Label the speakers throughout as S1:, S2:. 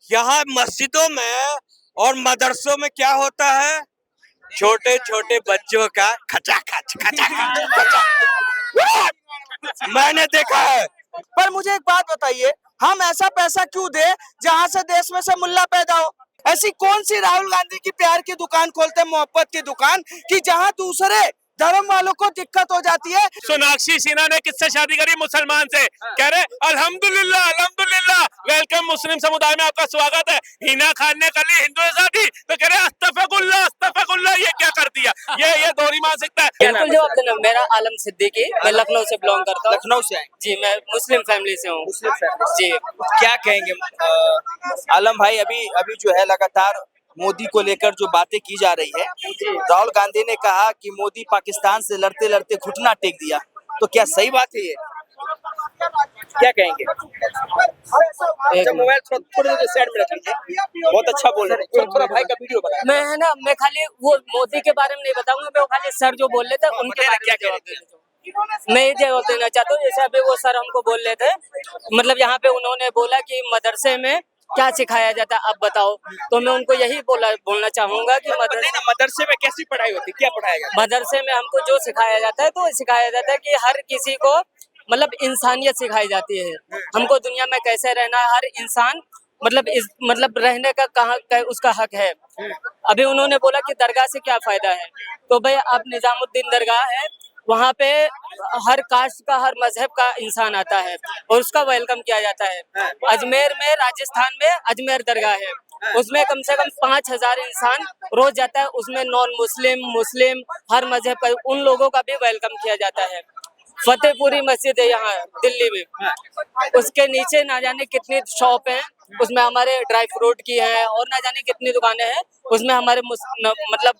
S1: यहाँ मस्जिदों में और मदरसों में क्या होता है, छोटे छोटे बच्चों का खचाखच मैंने देखा है।
S2: पर मुझे एक बात बताइए, हम ऐसा पैसा क्यों दे जहाँ से देश में से मुल्ला पैदा हो? ऐसी कौन सी राहुल गांधी की प्यार की दुकान खोलते हैं, मोहब्बत की दुकान, कि जहाँ दूसरे धर्म वालों को दिक्कत हो जाती है।
S3: सोनाक्षी सिन्हा ने किससे शादी करी? मुसलमान से। कह रहे अल्हम्दुलिल्लाह अल्हम्दुलिल्लाह, वेलकम, मुस्लिम समुदाय में आपका स्वागत है। हिना खान ने कर ली हिंदू से शादी, तो कह रहे अस्तगफिरुल्लाह अस्तगफिरुल्लाह। ये क्या कर दिया? ये दोहरी मानसिकता है।
S4: बिल्कुल जवाब देना। मेरा आलम सिद्दीकी, मैं लखनऊ से बिलोंग करता हूँ।
S2: लखनऊ से आए
S4: जी, मैं मुस्लिम फैमिली से हूँ। जी,
S2: क्या कहेंगे आलम भाई, अभी जो है लगातार मोदी को लेकर जो बातें की जा रही है, राहुल गांधी ने कहा कि मोदी पाकिस्तान से लड़ते लड़ते घुटना टेक दिया, तो क्या सही बात है ये? क्या कहेंगे? अच्छा, मोबाइल थोड़ा साइड में रख लीजिए, बहुत अच्छा बोल रहे हैं। थोड़ा भाई का वीडियो बना।
S4: मैं है ना, मैं खाली वो मोदी के बारे में नहीं बताऊंगा, मैं वो खाली सर जो बोल रहे थे उनके बारे में जवाब देना चाहूँ। मैं ये जवाब देना चाहता हूँ, जैसे अभी वो सर हमको बोल रहे थे, मतलब यहाँ पे उन्होंने बोला कि मदरसे में क्या सिखाया जाता है, आप बताओ। तो मैं उनको यही बोलना चाहूंगा कि
S2: मदरसे में कैसी पढ़ाई होती है, क्या पढ़ाया जाता
S4: मदरसे में हमको जो सिखाया जाता है, तो सिखाया जाता है कि हर किसी को मतलब इंसानियत सिखाई जाती है। हमको दुनिया में कैसे रहना है, हर इंसान मतलब रहने का कहाँ उसका हक है। अभी उन्होंने बोला कि दरगाह से क्या फायदा है, तो भाई अब निजामुद्दीन दरगाह है, वहाँ पे हर कास्ट का, हर मजहब का इंसान आता है और उसका वेलकम किया जाता है। अजमेर में, राजस्थान में अजमेर दरगाह है, उसमें कम से कम 5000 इंसान रोज जाता है। उसमें नॉन मुस्लिम, मुस्लिम, हर मजहब का, उन लोगों का भी वेलकम किया जाता है। फतेहपुरी मस्जिद है यहाँ दिल्ली में, उसके नीचे ना जाने कितनी शॉप हैं, उसमें हमारे ड्राई फ्रूट की है और ना जाने कितनी दुकानें हैं, उसमें हमारे मतलब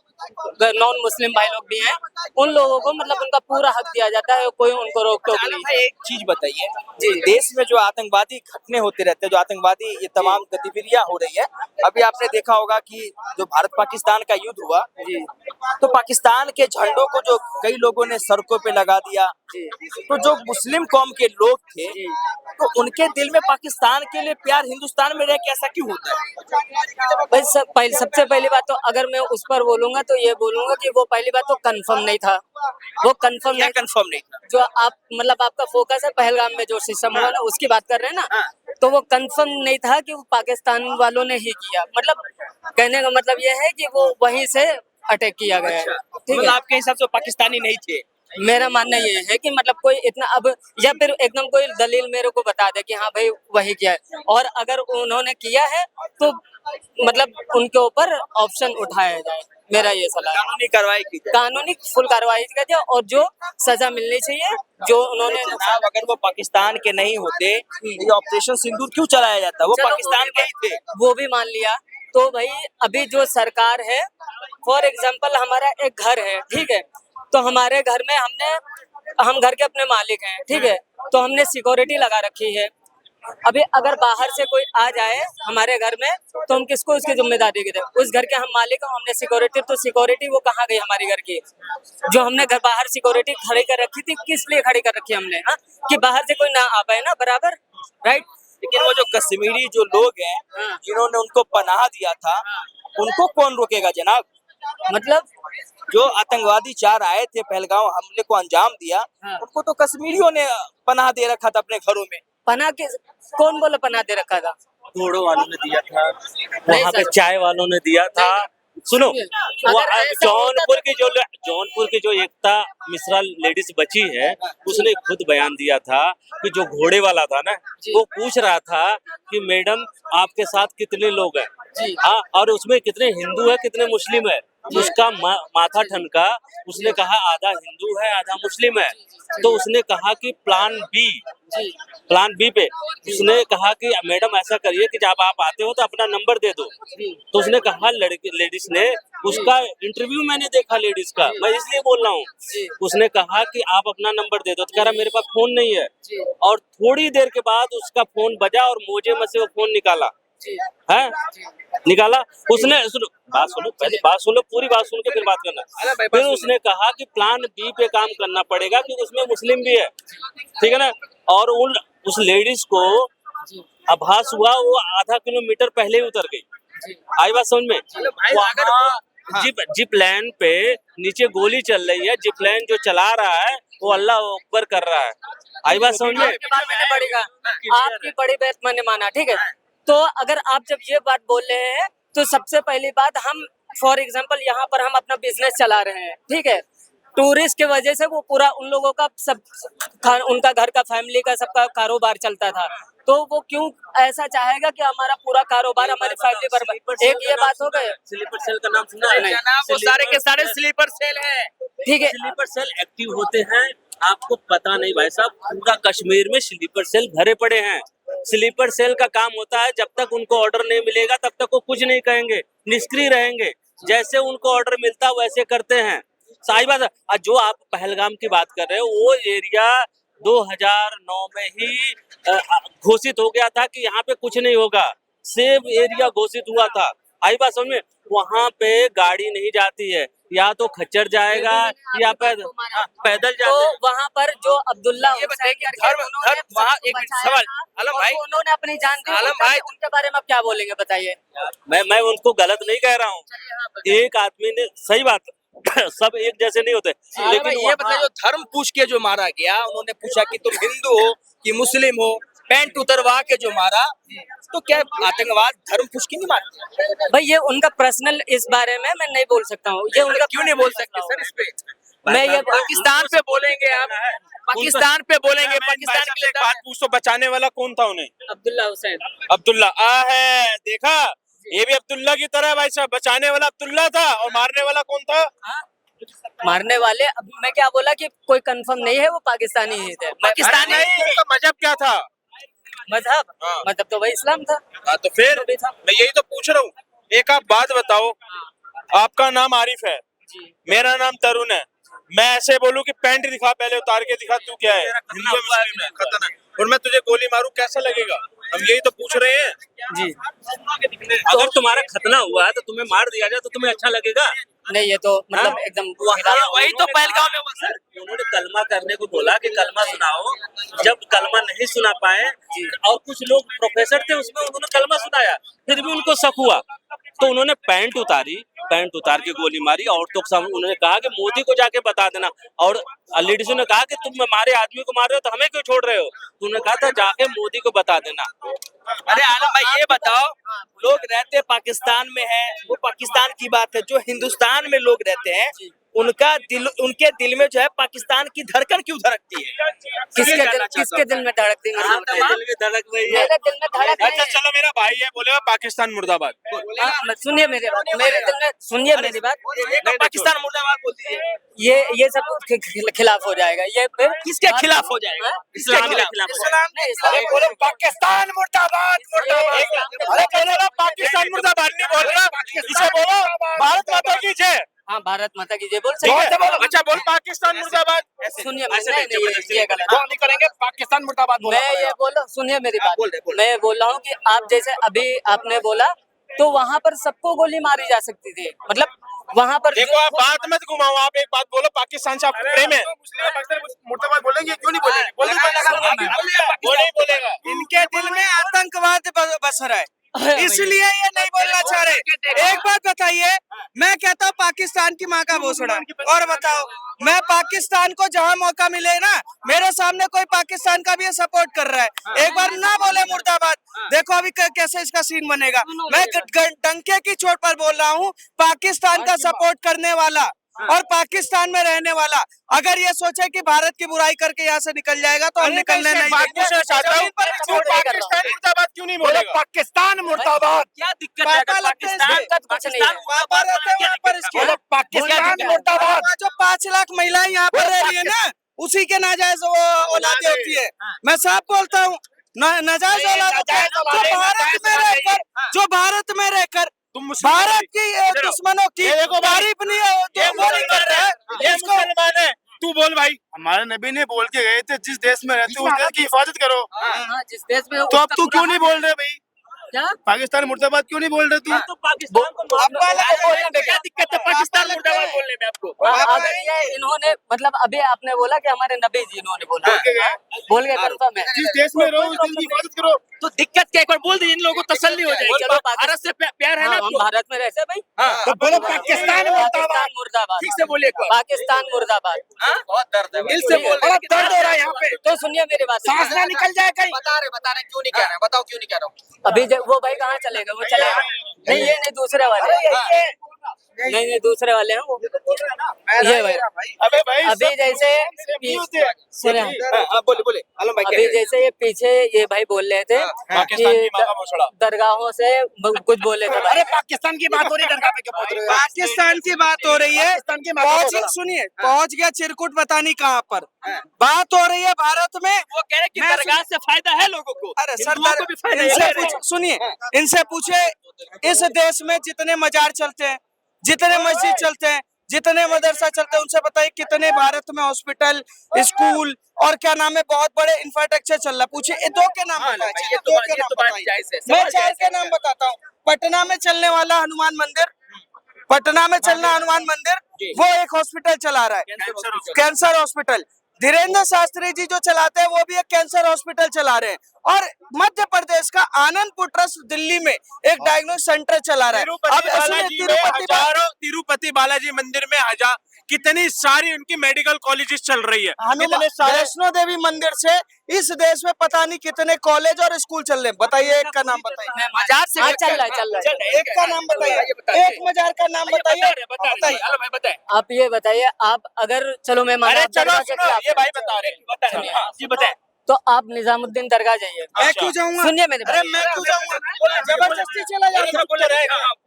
S4: नॉन मुस्लिम भाई लोग भी हैं। उन लोगों को मतलब उनका पूरा हक दिया जाता है, कोई उनको रोक टोक नहीं।
S2: है? एक चीज बताइए जी, देश में जो आतंकवादी घटने होते रहते हैं, जो आतंकवादी ये तमाम गतिविधियां हो रही है, अभी आपने देखा होगा कि जो भारत पाकिस्तान का युद्ध हुआ, तो पाकिस्तान के झंडों को जो कई लोगों ने सड़कों पे लगा दिया, तो जो मुस्लिम कौम के लोग थे, तो उनके दिल में पाकिस्तान के लिए प्यार हिंदुस्तान में रह के ऐसा क्यों होता है?
S4: भाई सबसे पहली बात तो अगर मैं उस पर बोलूंगा तो ये बोलूंगा कि वो पहली बात तो कंफर्म नहीं था। वो कंफर्म
S2: नहीं था।
S4: जो आप मतलब आपका फोकस है पहलगाम में जो सिस्टम हुआ ना, उसकी बात कर रहे हैं ना, तो वो कंफर्म नहीं था कि वो पाकिस्तान वालों ने ही किया। मतलब कहने का मतलब ये है कि वो वहीं से अटैक किया गया है। ठीक है,
S2: आपके हिसाब से पाकिस्तानी नहीं थे?
S4: मेरा मानना ये है कि मतलब कोई इतना अब, या फिर एकदम कोई दलील मेरे को बता दे कि हाँ भाई वही किया है, और अगर उन्होंने किया है तो मतलब उनके ऊपर ऑप्शन उठाया जाए। मेरा ये सलाह है।
S2: कानूनी कार्रवाई की जाए।
S4: कानूनी फुल कार्रवाई की जाए और जो सजा मिलनी चाहिए जो उन्होंने।
S2: जनाब, अगर वो पाकिस्तान के नहीं होते, ये ऑपरेशन सिंदूर क्यों चलाया जाता? वो पाकिस्तान के ही थे।
S4: वो भी मान लिया, तो भाई अभी जो सरकार है, फॉर एग्जाम्पल हमारा एक घर है, ठीक है, तो हमारे घर में हम घर के अपने मालिक हैं, ठीक है, तो हमने सिक्योरिटी लगा रखी है। अभी अगर बाहर से कोई आ जाए हमारे घर में, तो हम किसको उसकी जिम्मेदारी दें? उस घर के हम मालिक हैं, हमने सिक्योरिटी, तो सिक्योरिटी वो कहाँ गई हमारी घर की? जो हमने घर बाहर सिक्योरिटी खड़ी कर रखी थी, किस लिए खड़ी कर रखी हमने? हाँ, कि बाहर से कोई ना आ पाए ना, बराबर, राइट।
S2: लेकिन वो जो कश्मीरी जो लोग हैं, जिन्होंने उनको पनाह दिया था, उनको कौन रोकेगा जनाब?
S4: मतलब
S2: जो आतंकवादी 4 आए थे, पहलगाम हमले को अंजाम दिया, उनको तो कश्मीरियों ने पनाह दे रखा था अपने घरों में।
S4: पनाह के कौन बोला पनाह दे रखा था?
S3: घोड़ों वालों ने दिया था, वहाँ पे चाय वालों ने दिया था। सुनो, जौनपुर की जो एकता मिश्रा लेडीज बची है, उसने खुद बयान दिया था कि जो घोड़े वाला था ना, वो पूछ रहा था कि मैडम आपके साथ कितने लोग हैं, हाँ, और उसमें कितने हिंदू है कितने मुस्लिम है। उसका माथा ठनका, उसने कहा आधा हिंदू है आधा मुस्लिम है। तो उसने कहा कि प्लान बी पे उसने कहा कि मैडम ऐसा करिए कि जब आप आते हो तो अपना नंबर दे दो। तो उसने कहा, लेडीज ने, उसका इंटरव्यू मैंने देखा लेडीज का, मैं इसलिए बोल रहा हूँ, उसने कहा कि आप अपना नंबर दे दो, तो कह रहा मेरे पास फोन नहीं है। और थोड़ी देर के बाद उसका फोन बजा और मोजे में से वो फोन निकाला है, निकाला उसने। बात सुनो, पहले बात सुनो, पूरी बात सुन के फिर बात करना। फिर उसने कहा कि प्लान बी पे काम करना पड़ेगा क्योंकि उसमें मुस्लिम भी है, ठीक है ना। और उस लेडीज को आभास हुआ वो आधा किलोमीटर पहले ही उतर गई। आई बात समझ में? वहाँ जिप लाइन पे नीचे गोली चल रही है, जिप लाइन जो चला रहा है वो अल्लाह अकबर कर रहा है। आई बात समझ में?
S4: आपकी बात मैंने बड़ी कहा, आपकी बड़ी बात मैंने माना, ठीक है। तो अगर आप जब ये बात बोल रहे हैं तो सबसे पहली बात, हम फॉर एग्जांपल यहाँ पर हम अपना बिजनेस चला रहे हैं, ठीक है। टूरिस्ट के वजह से वो पूरा उन लोगों का उनका घर का, फैमिली का, सबका कारोबार चलता था, तो वो क्यों ऐसा चाहेगा कि हमारा पूरा कारोबार, हमारी फैमिली पर। एक ये बात हो गई।
S3: स्लीपर सेल का नाम सुना है?
S2: नहीं, वो सारे के सारे स्लीपर सेल है,
S4: ठीक है।
S3: स्लीपर सेल एक्टिव होते हैं, आपको पता नहीं भाई साहब, पूरा कश्मीर में स्लीपर सेल भरे पड़े हैं। स्लीपर सेल का काम होता है, जब तक उनको ऑर्डर नहीं मिलेगा तब तक वो कुछ नहीं कहेंगे, निष्क्रिय रहेंगे। जैसे उनको ऑर्डर मिलता है वैसे करते हैं। सही बात है। जो आप पहलगाम की बात कर रहे हो, वो एरिया 2009 में ही घोषित हो गया था कि यहाँ पे कुछ नहीं होगा, सेफ एरिया घोषित हुआ था। आई बात समझ में? वहाँ पे गाड़ी नहीं जाती है, या तो खच्चर जाएगा या पैदल जाते
S4: तो
S3: हैं।
S4: वहाँ पर जो अब्दुल्ला
S2: ये बताइए कि
S4: हुसैन करके उन्होंने
S2: वहाँ
S4: सबको
S2: एक मिनट
S4: बचाया
S2: सवाल,
S4: था,
S2: आलम
S4: और
S2: भाई,
S4: वो उन्होंने अपनी जान दी,
S2: आलम भाई,
S4: उनके बारे में आप क्या बोलेंगे, बताइए।
S3: मैं उनको गलत नहीं कह रहा हूँ। एक आदमी ने, सही बात सब एक जैसे नहीं होते,
S2: लेकिन ये
S3: वहाँ-
S2: बताइए, जो धर्म पूछ के जो मारा गया, उन्होंने पूछा कि तुम हिंदू हो कि मुस्लिम हो, पैंट उतरवा के जो मारा, तो क्या आतंकवाद धर्म पूछ के नहीं मारते?
S4: भाई ये उनका पर्सनल, इस बारे में मैं नहीं बोल सकता हूँ, ये उनका
S2: क्यों नहीं बोल सकते सर इस पे?
S4: मैं ये
S2: पाकिस्तान पे बोलेंगे आप, पाकिस्तान पे बोलेंगे, पाकिस्तान के लिए
S5: बात पूछ, तो बचाने वाला कौन था उन्हें?
S4: अब्दुल्ला हुसैन।
S5: अब्दुल्ला है, देखा, ये भी अब्दुल्ला की तरह भाई साहब, बचाने वाला अब्दुल्ला था और मारने वाला कौन था?
S4: मारने वाले, अब मैं क्या बोला कि कोई कंफर्म नहीं है, वो पाकिस्तानी ही थे।
S2: पाकिस्तानी
S5: नहीं, उनका मजहब क्या था?
S4: मजहब,
S5: हाँ।
S4: मतलब तो वही इस्लाम था।
S5: हाँ, तो फिर
S4: जो भी था।
S5: मैं यही तो पूछ रहा हूँ। एक आप बात बताओ, आपका नाम आरिफ है,
S4: जी।
S5: मेरा नाम तरुण है, मैं ऐसे बोलूं कि पैंट दिखा, पहले उतार के दिखा, तू क्या है, हिंदू है, मुस्लिम है, खतरनाक, और मैं तुझे गोली मारूं, कैसा लगेगा? हम यही तो पूछ रहे हैं।
S4: जी।
S3: अगर तुम्हारा खतना हुआ है तो तुम्हें मार दिया जाए तो तुम्हें अच्छा लगेगा?
S4: नहीं, ये तो मतलब
S3: हाँ?
S4: एकदम
S2: वही तो पहलगाम में हुआ सर।
S3: उन्होंने कलमा करने को बोला कि कलमा सुनाओ, जब कलमा नहीं सुना पाए, और कुछ लोग प्रोफेसर थे उसमें, उन्होंने कलमा सुनाया, फिर भी उनको शक हुआ, तो उन्होंने पैंट उतारी, पैंट उतार के गोली मारी। औरतों के सामने उन्होंने कहा कि मोदी को जाके बता देना, और लेडीजों ने कहा कि तुम हमारे आदमी को मार रहे हो तो हमें क्यों छोड़ रहे हो, तो उन्होंने कहा था जाके मोदी को बता देना।
S2: अरे आलम भाई, ये बताओ, लोग रहते पाकिस्तान में है, वो पाकिस्तान की बात है, जो हिंदुस्तान में लोग रहते हैं, उनके दिल में जो है पाकिस्तान की धड़कन क्यों धड़कती है?
S4: किसके दिल में धड़कती है?
S3: हाँ, मेरे दिल में धड़क रही है।
S4: मेरे दिल में धड़क नहीं
S5: अच्छा
S4: है।
S5: चलो, मेरा भाई है, बोलेगा पाकिस्तान मुर्दाबाद।
S4: सुनिए मेरी बात, मेरे दिल में सुनिए मेरी बात,
S2: पाकिस्तान मुर्दाबाद बोलती है,
S4: ये सब खिलाफ हो जाएगा, ये फिर
S2: किसके खिलाफ हो जाएगा?
S3: इस्लाम के खिलाफ।
S4: इस्लाम नहीं, इस्लाम
S5: बोलो पाकिस्तान मुर्दाबाद, मुर्दाबाद। अरे बोलो ना, पाकिस्तान मुर्दाबाद नहीं बोल रहा, इसे बोलो भारत माता की जय।
S4: हाँ, भारत माता की जय बोल
S5: ठीक
S4: सकते
S5: है,
S4: हैं।
S5: अच्छा बोल पाकिस्तान मुर्दाबाद।
S4: सुनिए,
S3: ऐसे
S4: नहीं,
S3: नहीं,
S4: नहीं, ये गलत है।
S5: नहीं करेंगे, पाकिस्तान मुर्दाबाद बोला
S4: मैं ये बोल रहा हूँ, सुनिए मेरी बात,
S2: बोल रहे।
S4: मैं बोल रहा हूँ कि आप जैसे अभी आपने बोला, तो वहाँ पर सबको गोली मारी जा सकती थी, मतलब वहाँ पर
S5: देखो, आप बात मत घुमाओ, आप एक बात बोलो, पाकिस्तान से आपको प्रेम है? मुर्दाबाद बोलेंगे, क्यों नहीं बोलेंगे? बोले बोलेगा।
S6: इनके दिल में आतंकवाद बस रहा है, इसलिए ये नहीं बोलना चाह रहे। एक बात बताइए, मैं कहता हूँ पाकिस्तान की माँ का भोसड़ा, और बताओ, मैं पाकिस्तान को जहाँ मौका मिले ना, मेरे सामने कोई पाकिस्तान का भी सपोर्ट कर रहा है, एक बार ना बोले मुर्दाबाद, देखो अभी कैसे इसका सीन बनेगा। मैं डंके की चोट पर बोल रहा हूँ, पाकिस्तान का सपोर्ट करने वाला और पाकिस्तान में रहने वाला अगर ये सोचे कि भारत की बुराई करके यहाँ से निकल जाएगा, तो हम निकलने नहीं देंगे।
S5: पाकिस्तान मुर्दाबाद क्यों नहीं बोलेगा? पाकिस्तान मुर्दाबाद।
S2: क्या दिक्कत है? अगर पाकिस्तान का कुछ नहीं है,
S6: वहाँ रहते हैं, वहाँ पर इसके
S5: पाकिस्तान मुर्दाबाद।
S6: जो 5 लाख महिलाएं यहाँ पर रह रही है ना, उसी के नाजायज वो औलादें होती है। मैं साफ बोलता हूँ, नाजायज औलाद जो भारत में रहकर भारत की दुश्मनों की तारीफ नहीं कर रहा है,
S5: ये मुसलमान है, तू बोल भाई। हमारे नबी ने बोल के गए थे, जिस देश में रहते हो उस देश की हिफाजत करो,
S4: हाँ, जिस देश में
S5: तो अब तू क्यों नहीं बोल रहे भाई?
S4: क्या
S5: पाकिस्तान मुर्दाबाद क्यों नहीं बोल रहे तू?
S3: तो पाकिस्तान को
S6: आपको अलग बोलने में
S5: क्या दिक्कत है पाकिस्तान मुर्दाबाद बोलने में आपको?
S4: अगर ये इन्होंने मतलब अभी आपने बोला कि हमारे नबी जी इन्होंने बोला, बोल के कंफर्म है।
S5: जिस देश में रहो उस देश की हिफाजत करो।
S2: तो दिक्कत क्या, एक बार बोल दीजिए, इन लोगों को तसल्ली हो जाएगी।
S4: चलो,
S2: भारत से प्यार है ना
S4: हाँ, हम
S2: आपको?
S4: भारत में रहते हैं भाई।
S2: हाँ,
S5: तो बोलो पाकिस्तान मुर्दाबाद।
S4: मुर्दाबाद,
S2: ठीक से बोलिए एक बार।
S4: पाकिस्तान मुर्दाबाद।
S2: बहुत दर्द है,
S6: दिल से बोल रहे हैं।
S5: दर्द हो रहा है यहाँ पे।
S4: तो सुनिए मेरी बात,
S5: सांस ना निकल जाए कहीं।
S2: बता रहे क्यों नहीं कह रहे, बताओ क्यों नहीं कह रहा हूँ।
S4: अभी वो भाई कहाँ चलेगा, वो चलेगा नहीं, ये नहीं दूसरे वाले, नहीं दूसरे वाले हैं वो, ये भाई।
S5: अबे भाई
S4: अभी जैसे सुने,
S2: बोले आलम भाई
S4: अभी जैसे ये पीछे ये भाई बोल रहे थे
S5: पाकिस्तान की माँ का
S4: कि
S5: भोसड़ा।
S4: दरगाहों से कुछ बोले थे भाई।
S5: अरे पाकिस्तान की बात हो रही है, दरगाह पे क्यों पहुंच रहे हो?
S6: पाकिस्तान की बात हो रही है,
S5: पाकिस्तान की बात हो रही है।
S6: सुनिए, पहुंच गया चिरकुट पता नहीं कहाँ पर। बात हो रही है भारत में।
S2: वो कह रहे कि
S6: मैं
S2: दरगाह से फायदा है लोगों को।
S6: अरे
S2: हिंदुओं को भी फायदा है।
S6: सरदार सुनिए, इनसे पूछे इस देश में जितने मजार चलते हैं, जितने मस्जिद चलते हैं, जितने मदरसा चलते हैं, उनसे बताइए कितने भारत में हॉस्पिटल, स्कूल और क्या नाम है बहुत बड़े इंफ्रास्ट्रक्चर चल रहा। पूछे ये दो के नाम बताइए, ये दो के नाम बताइए। मैं चार के नाम बताता हूँ। पटना में चलने वाला हनुमान मंदिर, पटना में चलना हनुमान मंदिर, वो एक हॉस्पिटल चला रहा है, कैंसर हॉस्पिटल। धीरेन्द्र शास्त्री जी जो चलाते हैं वो भी एक कैंसर हॉस्पिटल चला रहे हैं। और मध्य प्रदेश का आनंदपुर ट्रस्ट दिल्ली में एक डायग्नोस्टिक सेंटर चला रहा है। अब सुनिए,
S5: तिरुपति बालाजी मंदिर में हजार कितनी सारी उनकी मेडिकल कॉलेजेस चल रही है।
S6: हनुमान वैष्णो देवी मंदिर से इस देश में पता नहीं कितने कॉलेज और स्कूल चल रहे हैं। बताइए एक का नाम बताइए,
S2: मजार से
S4: हाँ, चल रहा है।
S6: एक का नाम बताइए, एक मजार का नाम बताइए।
S2: बताइए।
S4: आप ये बताइए, आप अगर चलो मैं माना आप दरगाह के खिलाफ
S5: ये भाई बता रहे हैं। हाँ, जी बताएं।
S4: तो आप निजामुद्दीन दरगाह जाइए।
S6: मैं क्यों जाऊंगा?
S4: सुनिए मेरी
S6: अरे
S4: बात,
S6: मैं क्यों जाऊंगा? जबरदस्ती चला जाता हूँ।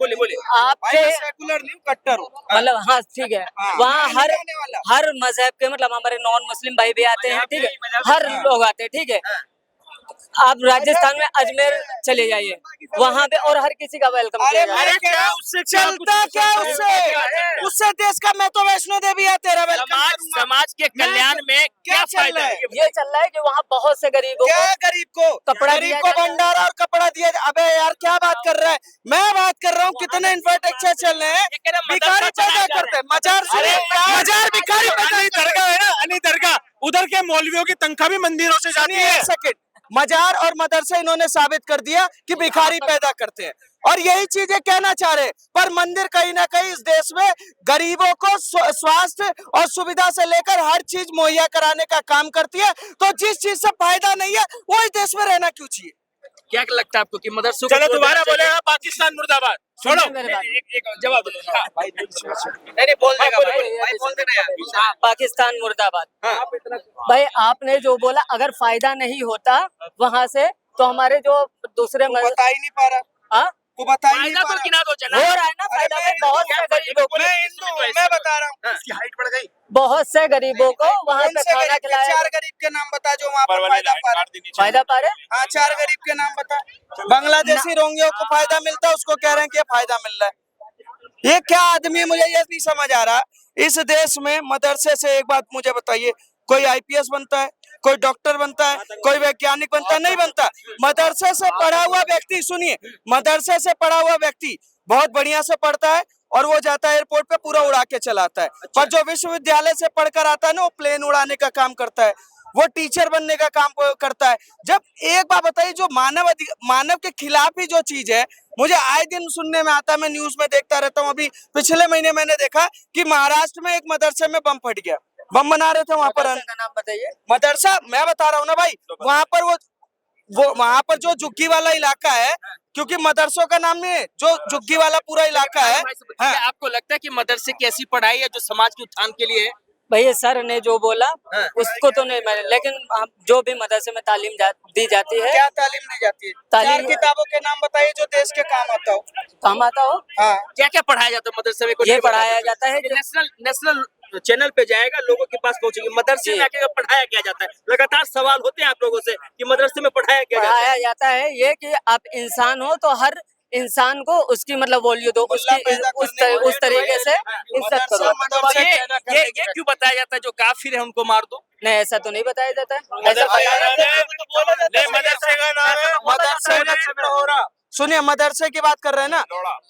S2: बोले
S4: आपके
S6: सेकुलर नहीं, कट्टर हूँ।
S4: मतलब हाँ ठीक है,
S6: हाँ,
S4: वहाँ
S6: मैं
S4: हर
S6: नहीं जाने वाला।
S4: हर मजहब के मतलब हमारे नॉन मुस्लिम भाई भी आते हैं, ठीक है, हर लोग आते हैं, ठीक है। आप राजस्थान में अजमेर चले जाइए, वहाँ पे और हर किसी का वेलकम किया
S6: अरे
S4: जाएगा।
S6: मैं क्या उससे चलता क्या उससे देश का। मैं तो वैष्णो देवी है, तेरा वेलकम।
S2: समाज के कल्याण में क्या
S6: चल
S2: फायदा
S6: रहा
S2: है?
S6: है?
S4: ये चल रहा है कि वहाँ बहुत से गरीबों
S6: क्या
S4: को
S6: गरीब को
S4: कपड़ा
S6: गरीब
S4: दिया
S6: को
S4: जाता है।
S6: भंडारा और कपड़ा दिया। अबे यार क्या बात कर रहा है? मैं बात कर रहा हूँ कितने इंफ्रास्ट्रक्चर चल रहे हैं, भिखारी पैदा करते हैं। मजार भिखारी पैदा।
S5: दरगाह है ना, अली दरगाह, उधर के मौलवियों की तनख्वाह भी मंदिरों से जाती है।
S6: सेकंड, मजार और मदरसे इन्होंने साबित कर दिया कि भिखारी पैदा करते हैं, और यही चीजें कहना चाह रहे हैं। पर मंदिर कहीं ना कहीं इस देश में गरीबों को स्वास्थ्य और सुविधा से लेकर हर चीज मुहैया कराने का काम करती है। तो जिस चीज से फायदा नहीं है वो इस देश में रहना क्यों चाहिए?
S2: क्या लगता है आपको कि मदरसों को
S5: चलो
S2: छोड़
S5: दोबारा
S2: देना
S5: बोले
S2: चाहिए?
S5: हाँ, पाकिस्तान मुर्दाबाद। छोड़ो
S4: मेरे बात।
S2: एक जवाब दो। हाँ। नहीं बोल देगा भाई बोल देना यार।
S4: हाँ, पाकिस्तान मुर्दाबाद। भाई आपने जो बोला, अगर फायदा नहीं होता वहाँ से तो हमारे जो दूसरे
S6: तू बता ही नहीं पा रहा,
S4: हाँ?
S6: तू बता ही नहीं
S2: फायदा
S6: पा
S2: तो
S6: रहा।
S2: गिना दो जना।
S4: हो रहा है ना फायदा,
S6: अरे
S4: में बहुत से गरीबों को,
S6: मैं हिंदू हूँ, मैं बता रहा हूँ।
S5: इसकी हाइट बढ़ गई।
S4: बहुत से गरीबों को वहाँ
S6: कौन
S4: पे
S6: से
S4: खाना
S6: गरीब के
S4: खिलाया।
S6: चार गरीब के नाम बता जो वहाँ पर फायदा पा रहे हैं।
S4: फायदा पा रहे?
S6: हाँ, चार गरीब के नाम बता। बांग्लादेशी रोहिंग्या को फायदा मिलता है, उसको कह रहे हैं कि ये फायदा मिल रहा है। ये क्या आदमी है, मुझे ये नहीं समझ आ रहा। इस देश में मदरसे से एक बात मुझे बताइए, कोई आईपीएस बनता है, कोई डॉक्टर बनता है, कोई वैज्ञानिक बनता है? नहीं बनता। मदरसे से पढ़ा हुआ व्यक्ति, सुनिए, मदरसे से पढ़ा हुआ व्यक्ति बहुत बढ़िया से पढ़ता है और वो जाता है एयरपोर्ट पे पूरा उड़ा के चलाता है। पर जो विश्वविद्यालय से पढ़कर आता है ना, वो प्लेन उड़ाने का काम करता है, वो टीचर बनने का काम करता है। जब एक बात बताइए, जो मानव के खिलाफ ही जो चीज है, मुझे आए दिन सुनने में आता है, मैं न्यूज में देखता रहता हूँ। अभी पिछले महीने मैंने देखा कि महाराष्ट्र में एक मदरसे में बम फट गया, बम बना रहे थे वहां पर।
S4: मदरसे का नाम बताइए।
S6: मदरसा मैं बता रहा हूँ ना भाई, वहां पर वो वहां पर जो झुग्गी वाला इलाका है, क्योंकि मदरसों का नाम नहीं है, जो झुग्गी वाला पूरा इलाका है।
S2: क्या आपको लगता है कि मदरसे की ऐसी पढ़ाई है जो समाज के उत्थान के लिए है?
S4: भैया सर ने जो बोला उसको तो नहीं मैंने, लेकिन जो भी मदरसे में तालीम दी जाती है।
S6: क्या तालीम दी जाती है? चार किताबों के नाम बताइए जो देश के काम आता हो।
S4: काम आता हो।
S6: हाँ,
S2: क्या क्या पढ़ाया जाता है मदरसे में?
S4: ये पढ़ाया जाता है,
S2: नेशनल चैनल पे जाएगा, लोगों के पास पहुंचेगी। मदरसे में आके पढ़ाया क्या जाता है? लगातार सवाल होते हैं आप लोगों से कि मदरसे में पढ़ाया क्या जाता है?
S4: पढ़ाया जाता है ये कि आप इंसान हो तो हर इंसान को उसकी मतलब वैल्यू दो, उसकी उस तरीके से इज्जत करो।
S2: तो ये क्यों बताया जाता है जो काफिर है उनको मार दो?
S4: नहीं, ऐसा तो नहीं बताया जाता है। ऐसा बताया जाता है।
S5: मदरसे का नाम है, मदरसे का हो रहा
S6: सुनिए, मदरसे की बात कर रहे हैं ना,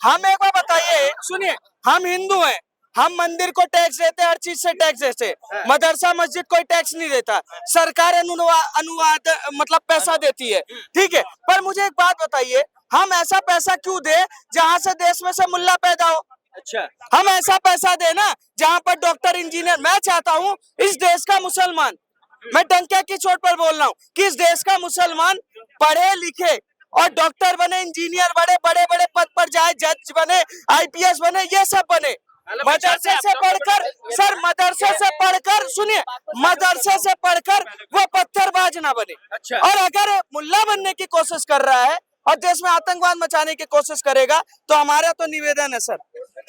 S6: हम एक बार बताइए, सुनिए, हम हिंदू हैं, हम मंदिर को टैक्स देते हैं, हर चीज से टैक्स देते हैं, मदरसा मस्जिद कोई टैक्स नहीं देता, सरकार अनुवाद मतलब पैसा देती है, ठीक है। पर मुझे एक बात बताइए, हम ऐसा पैसा क्यों दे जहां से देश में से मुल्ला पैदा हो?
S2: अच्छा,
S6: हम ऐसा पैसा दे ना जहां पर डॉक्टर इंजीनियर, मैं चाहता हूं इस देश का मुसलमान, मैं डंके की चोट पर बोल रहा हूं कि इस देश का मुसलमान पढ़े लिखे और डॉक्टर बने, इंजीनियर बने, बड़े बड़े पद पर जाए, जज बने, आईपीएस बने, ये सब बने। मदरसे से पढ़कर, सर मदरसे से पढ़कर, सुनिए, मदरसे से पढ़कर वो पत्थरबाज ना बने।
S2: अच्छा।
S6: और अगर मुल्ला बनने की कोशिश कर रहा है और देश में आतंकवाद मचाने की कोशिश करेगा तो हमारा तो निवेदन है सर,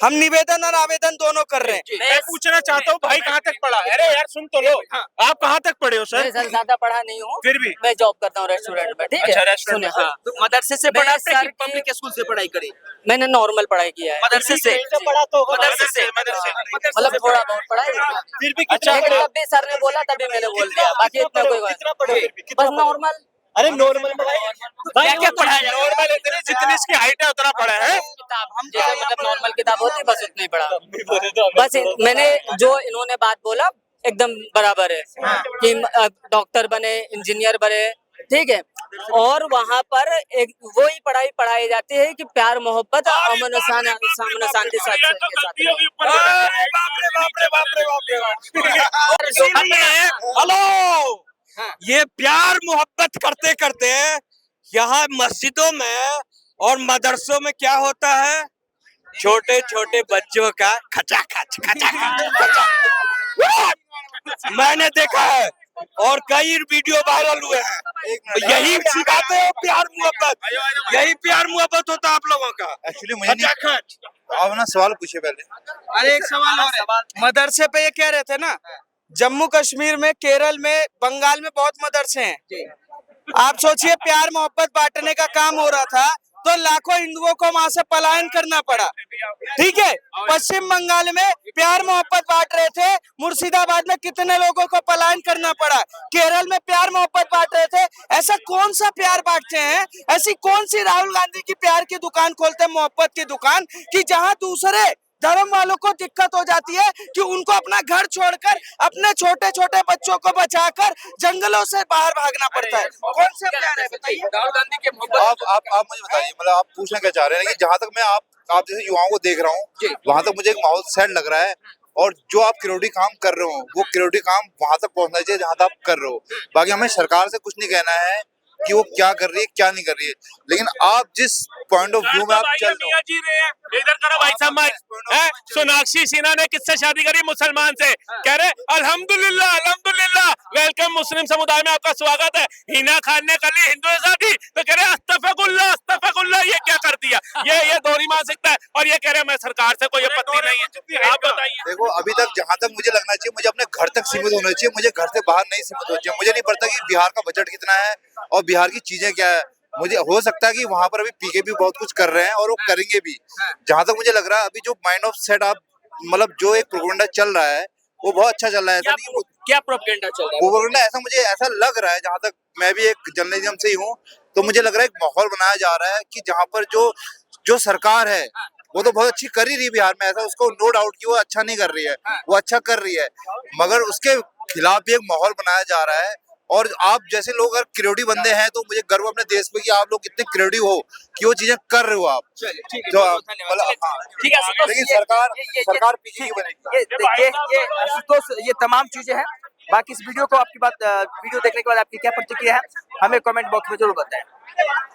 S6: हम निवेदन और आवेदन दोनों कर रहे हैं।
S5: मैं पूछना चाहता हूँ भाई कहाँ तक पढ़ा? अरे यार सुन तो लो, आप कहाँ तक पढ़े हो सर?
S4: मैं सर ज्यादा पढ़ा नहीं हूँ,
S5: फिर भी
S4: मैं जॉब करता हूँ रेस्टोरेंट में, ठीक है।
S5: अच्छा, रेस्टोरेंट
S4: सुनिए,
S5: में।
S4: हाँ,
S2: तो मदरसे से
S4: मैं
S2: पढ़ा
S4: सर
S2: कि
S4: की-
S2: पब्लिक स्कूल से पढ़ाई करी?
S4: मैंने नॉर्मल पढ़ाई किया है,
S2: मदरसे से
S5: पढ़ा तो
S2: मदरसे से
S4: मतलब थोड़ा बहुत पढ़ा है,
S5: फिर भी
S2: अच्छा,
S4: लेकिन तब भी सर ने बोला तभी मैंने बोल दिया, बाकी इतना कोई बात
S5: कितना पढ़े?
S4: नहीं। बस नॉर्मल।
S5: अरे नॉर्मल में
S2: क्या क्या पढ़ा है?
S5: नॉर्मल इतने जितनी इसकी हाइट है उतना पढ़ा है।
S4: किताब जैसे मतलब नॉर्मल किताब होती है, बस उतना ही पढ़ा। बस मैंने जो इन्होंने बात बोला एकदम बराबर है कि डॉक्टर बने, इंजीनियर बने, ठीक है। और वहाँ पर एक वही पढ़ाई पढ़ाई जाती है कि प्यार मोहब्बत अमन शांति के साथ
S1: हेलो, ये प्यार मोहब्बत करते करते यहाँ मस्जिदों में और मदरसों में क्या होता है, छोटे छोटे बच्चों का खचाखच मैंने देखा है और कई वीडियो वायरल हुए हैं। यही सिखाते हो प्यार मोहब्बत, यही प्यार मोहब्बत होता है आप लोगों का।
S7: एक्चुअली मुझे नहीं, आप ना सवाल पूछे पहले।
S6: अरे एक सवाल और है, मदरसे पे ये कह रहे थे ना, जम्मू कश्मीर में, केरल में, बंगाल में बहुत मदरसे हैं। आप सोचिए, प्यार मोहब्बत बांटने का काम हो रहा था तो लाखों हिंदुओं को वहां से पलायन करना पड़ा, ठीक है। पश्चिम बंगाल में प्यार मोहब्बत बांट रहे थे, मुर्शिदाबाद में कितने लोगों को पलायन करना पड़ा, केरल में प्यार मोहब्बत बांट रहे थे। ऐसा कौन सा प्यार बांटते हैं, ऐसी कौन सी राहुल गांधी की प्यार की दुकान खोलते हैं, मोहब्बत की दुकान, कि जहां दूसरे धर्म वालों को दिक्कत हो जाती है कि उनको अपना घर छोड़कर अपने छोटे छोटे बच्चों को बचाकर जंगलों से बाहर भागना पड़ता है। कौन से प्यार है बताइए?
S2: राहुल गांधी के मोहब्बत।
S7: आप मुझे बताइए, मतलब आप पूछना क्या चाह रहे हैं? लेकिन जहाँ तक मैं आप जैसे युवाओं को देख रहा हूँ, वहाँ तक मुझे एक माहौल सैड लग रहा है। और जो आप क्रियोडी काम कर रहे हो, वो क्रियोडी काम वहां तक पहुंचना चाहिए जहाँ तक आप कर रहे हो। बाकी हमें सरकार से कुछ नहीं कहना है कि वो क्या कर रही है, क्या नहीं कर रही है, लेकिन आप जिस पॉइंट ऑफ व्यू में आप चल रहे हो,
S5: जी रहे हैं, इधर करो भाई साहब हैं। सोनाक्षी सिन्हा ने किससे शादी करी? मुसलमान से। कह रहे अल्हम्दुलिल्लाह अल्हम्दुलिल्लाह, वेलकम, मुस्लिम समुदाय में आपका स्वागत है। हिना खान ने कर ली हिंदू से शादी तो कह रहे अस्तगफिरुल्लाह अस्तगफिरुल्लाह, ये क्या कर दिया? ये दोहरी मानसिकता है। और ये कह रहे मैं सरकार से कोई आपत्ति नहीं है। आप बताइए।
S7: देखो अभी तक जहाँ तक मुझे लगना चाहिए, मुझे अपने घर तक सीमित होना चाहिए, मुझे घर से बाहर नहीं सीमित होना चाहिए। मुझे नहीं पता कि बिहार का बजट कितना है और बिहार की चीजें क्या है। मुझे हो सकता है कि वहां पर अभी पीके भी बहुत कुछ कर रहे हैं और वो करेंगे भी। जहां तक मुझे लग रहा है अभी जो माइंड ऑफ सेट आप, मतलब जो एक प्रोपेगेंडा चल रहा है वो बहुत अच्छा चल रहा है। ऐसा नहीं,
S2: क्या प्रोपेगेंडा चल रहा है?
S7: प्रोपेगेंडा ऐसा मुझे ऐसा लग रहा है, जहां तक मैं भी एक जर्नलिज्म से ही हूँ, तो मुझे लग रहा है एक माहौल बनाया जा रहा है कि जहाँ पर जो सरकार है वो तो बहुत अच्छी कर ही रही है बिहार में, ऐसा उसको नो डाउट कि वो अच्छा नहीं कर रही है, वो अच्छा कर रही है, मगर उसके खिलाफ भी एक माहौल बनाया जा रहा है। और आप जैसे लोग अगर क्रियोडी बंदे हैं तो मुझे गर्व अपने देश पे कि आप लोग कितने क्रियोडी हो कि वो चीजें कर रहे हो आप। तो मतलब हाँ,
S2: ठीक है आशुतोष,
S7: लेकिन
S2: ये
S7: सरकार पीछे नहीं बनेगी।
S2: ये देखिए, ये आशुतोष, ये तमाम चीजें हैं। बाकी इस वीडियो को वीडियो देखने के बाद आपकी क्या प्रतिक्रिया है, हमें कमेंट बॉक्स में जरूर बताएं।